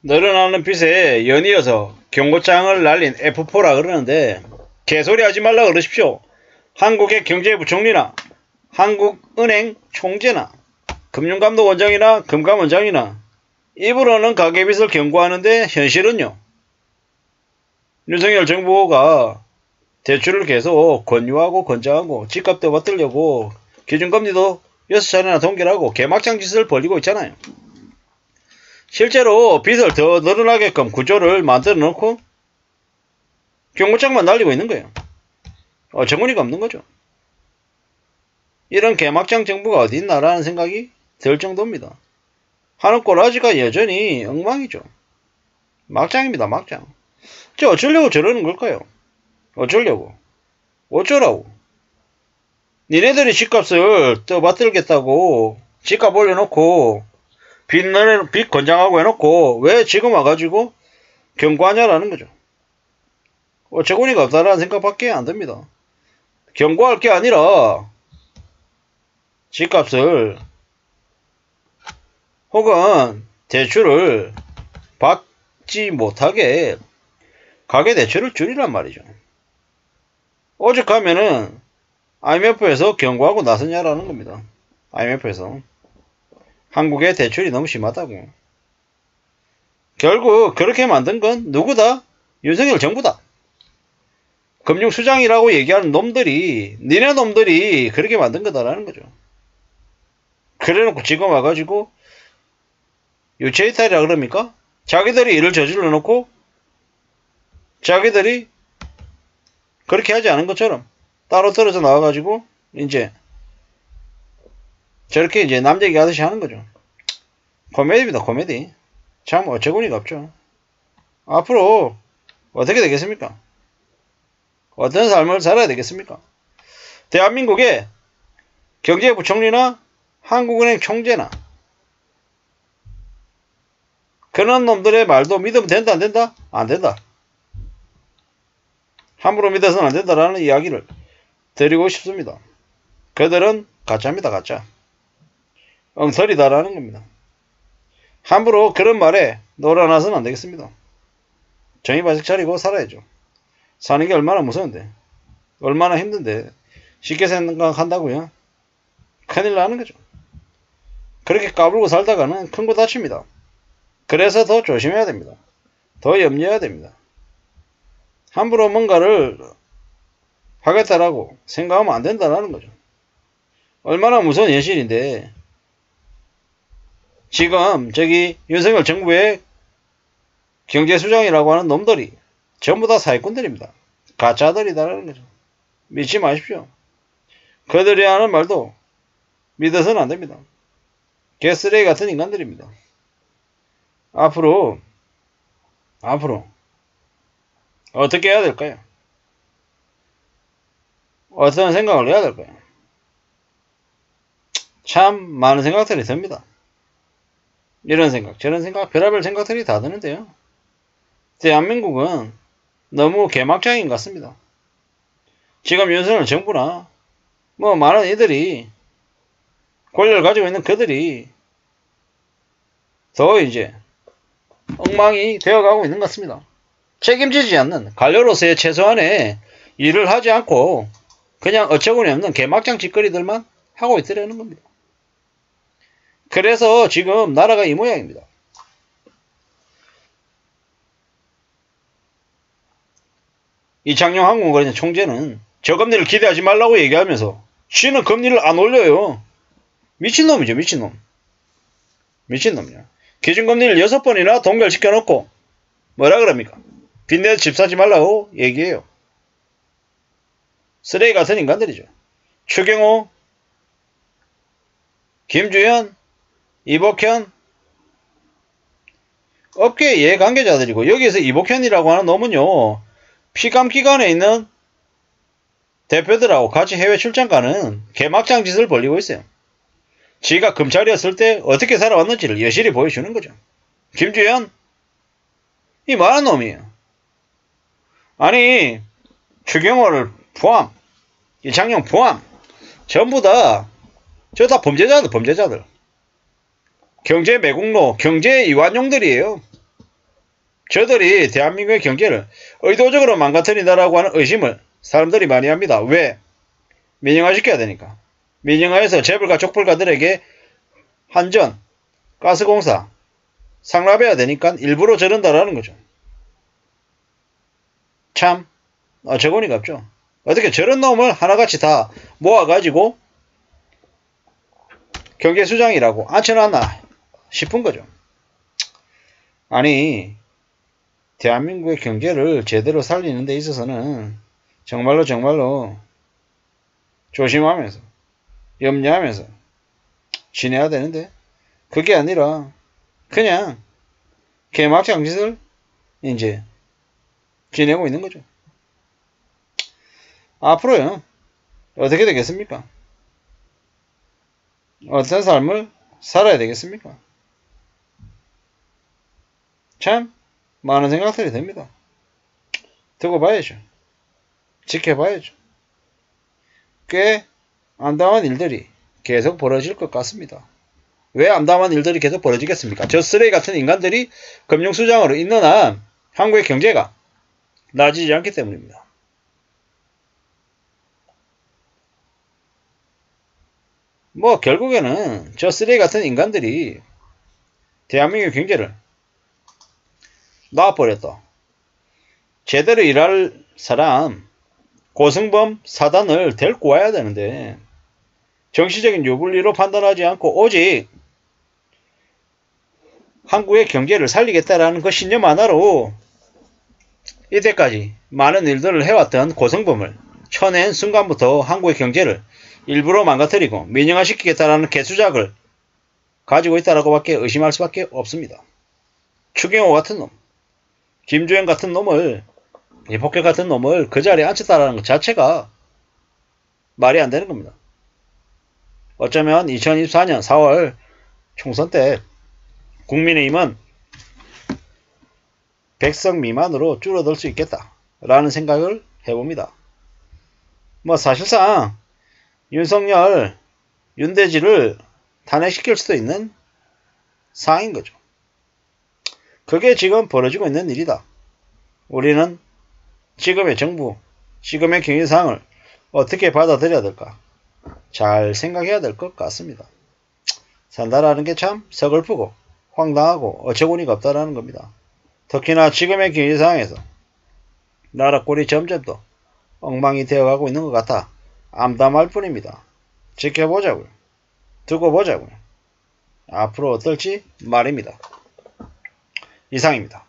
늘어나는 빚에 연이어서 경고장을 날린 F4라 그러는데 개소리 하지 말라 그러십시오. 한국의 경제부총리나 한국은행 총재나 금융감독원장이나 금감원장이나 입으로는 가계빚을 경고하는데 현실은요. 윤석열 정부가 대출을 계속 권유하고 권장하고 집값도 받들려고 기준금리도 6차례나 동결하고 개막장 짓을 벌이고 있잖아요. 실제로 빚을 더 늘어나게끔 구조를 만들어 놓고 경고장만 날리고 있는 거예요. 어처구니가 없는 거죠. 이런 개막장 정부가 어디 있나라는 생각이 들 정도입니다. 하는 꼬라지가 여전히 엉망이죠. 막장입니다. 막장. 저 어쩌려고 저러는 걸까요? 어쩌려고? 어쩌라고? 니네들이 집값을 떠받들겠다고 집값 올려놓고 빚 권장하고 해놓고 왜 지금 와가지고 경고하냐라는 거죠. 어처구니가 없다라는 생각밖에 안 듭니다. 경고할 게 아니라 집값을 혹은 대출을 받지 못하게 가계대출을 줄이란 말이죠. 오죽하면은 IMF에서 경고하고 나서냐라는 겁니다. IMF에서 한국의 대출이 너무 심하다고. 결국 그렇게 만든 건 누구다? 윤석열 정부다. 금융수장이라고 얘기하는 놈들이 니네 놈들이 그렇게 만든 거다라는 거죠. 그래놓고 지금 와가지고 유체이탈이라 그럽니까? 자기들이 일을 저질러 놓고 자기들이 그렇게 하지 않은 것처럼 따로 떨어져 나와가지고 이제 저렇게 이제 남 얘기하듯이 하는 거죠. 코미디입니다. 코미디. 참 어처구니가 없죠. 앞으로 어떻게 되겠습니까? 어떤 삶을 살아야 되겠습니까? 대한민국의 경제부총리나 한국은행 총재나 그런 놈들의 말도 믿으면 된다 안 된다? 안 된다. 함부로 믿어서는 안 된다라는 이야기를 드리고 싶습니다. 그들은 가짜입니다. 가짜. 엉터리다라는 겁니다. 함부로 그런 말에 놀아나서는 안 되겠습니다. 정의 바짝 차리고 살아야죠. 사는 게 얼마나 무서운데, 얼마나 힘든데 쉽게 생각한다고요? 큰일 나는 거죠. 그렇게 까불고 살다가는 큰 거 다칩니다. 그래서 더 조심해야 됩니다. 더 염려해야 됩니다. 함부로 뭔가를 하겠다라고 생각하면 안 된다라는 거죠. 얼마나 무서운 현실인데 지금 저기 윤석열 정부의 경제수장이라고 하는 놈들이 전부 다 사기꾼들입니다. 가짜들이다라는 거죠. 믿지 마십시오. 그들이 하는 말도 믿어서는 안 됩니다. 개쓰레기 같은 인간들입니다. 앞으로 어떻게 해야 될까요? 어떤 생각을 해야 될까요? 참 많은 생각들이 듭니다. 이런 생각, 저런 생각, 별의별 생각들이 다 드는데요. 대한민국은 너무 개막장인 것 같습니다. 지금 윤석열 정부나 뭐 많은 이들이 권력을 가지고 있는 그들이 더 이제 엉망이 되어가고 있는 것 같습니다. 책임지지 않는 관료로서의 최소한의 일을 하지 않고 그냥 어처구니 없는 개막장 짓거리들만 하고 있더라는 겁니다. 그래서 지금 나라가 이 모양입니다. 이창용 항공거래 총재는 저금리를 기대하지 말라고 얘기하면서 쉬는 금리를 안 올려요. 미친놈이죠. 미친놈. 미친놈이야. 기준금리를 6번이나 동결시켜놓고 뭐라 그럽니까? 빚내서 집 사지 말라고 얘기해요. 쓰레기 같은 인간들이죠. 추경호, 김주현, 이복현, 업계 이해관계자들이고 여기에서 이복현이라고 하는 놈은요. 피감기관에 있는 대표들하고 같이 해외 출장 가는 개막장 짓을 벌이고 있어요. 지가 검찰이었을 때 어떻게 살아왔는지를 여실히 보여주는 거죠. 김주현? 이 뭐하는 놈이에요? 아니 추경호를 포함 이창용 포함 전부 다 저 다 범죄자들. 경제 매국노 경제 이완용들이에요. 저들이 대한민국의 경제를 의도적으로 망가뜨린다라고 하는 의심을 사람들이 많이 합니다. 왜? 민영화시켜야 되니까. 민영화해서 재벌가 족벌가들에게 한전, 가스공사 상납해야 되니까 일부러 저런다라는 거죠. 참 어처구니가 없죠. 어떻게 저런 놈을 하나같이 다 모아가지고 경제수장이라고 앉혀놨나 싶은 거죠. 아니 대한민국의 경제를 제대로 살리는 데 있어서는 정말로 조심하면서 염려하면서 지내야 되는데 그게 아니라 그냥 개막장짓을 이제 지내고 있는 거죠. 앞으로요 어떻게 되겠습니까? 어떤 삶을 살아야 되겠습니까? 참 많은 생각들이 듭니다. 두고 봐야죠. 지켜봐야죠. 꽤 암담한 일들이 계속 벌어질 것 같습니다. 왜 암담한 일들이 계속 벌어지겠습니까? 저 쓰레기 같은 인간들이 금융수장으로 있는 한 한국의 경제가 나아지지 않기 때문입니다. 뭐 결국에는 저 쓰레기 같은 인간들이 대한민국 경제를 놔버렸다. 제대로 일할 사람 고승범 사단을 데리고 와야 되는데 정치적인 유불리로 판단하지 않고 오직 한국의 경제를 살리겠다라는 그 신념 하나로 이때까지 많은 일들을 해왔던 고승범을 쳐낸 순간부터 한국의 경제를 일부러 망가뜨리고 민영화시키겠다라는 개수작을 가지고 있다라고 밖에 의심할 수밖에 없습니다. 추경호 같은 놈, 김주영 같은 놈을, 이폭격 같은 놈을 그 자리에 앉혔다라는 것 자체가 말이 안 되는 겁니다. 어쩌면 2024년 4월 총선 때 국민의힘은 100석 미만으로 줄어들 수 있겠다라는 생각을 해봅니다. 뭐 사실상 윤석열, 윤대지를 탄핵시킬 수도 있는 상황인 거죠. 그게 지금 벌어지고 있는 일이다. 우리는 지금의 정부, 지금의 경제 상황을 어떻게 받아들여야 될까? 잘 생각해야 될 것 같습니다. 산다라는 게 참 서글프고 황당하고 어처구니가 없다라는 겁니다. 특히나 지금의 경제 상황에서 나라 꼴이 점점 더 엉망이 되어가고 있는 것 같아 암담할 뿐입니다. 지켜보자고요. 두고 보자고요. 앞으로 어떨지 말입니다. 이상입니다.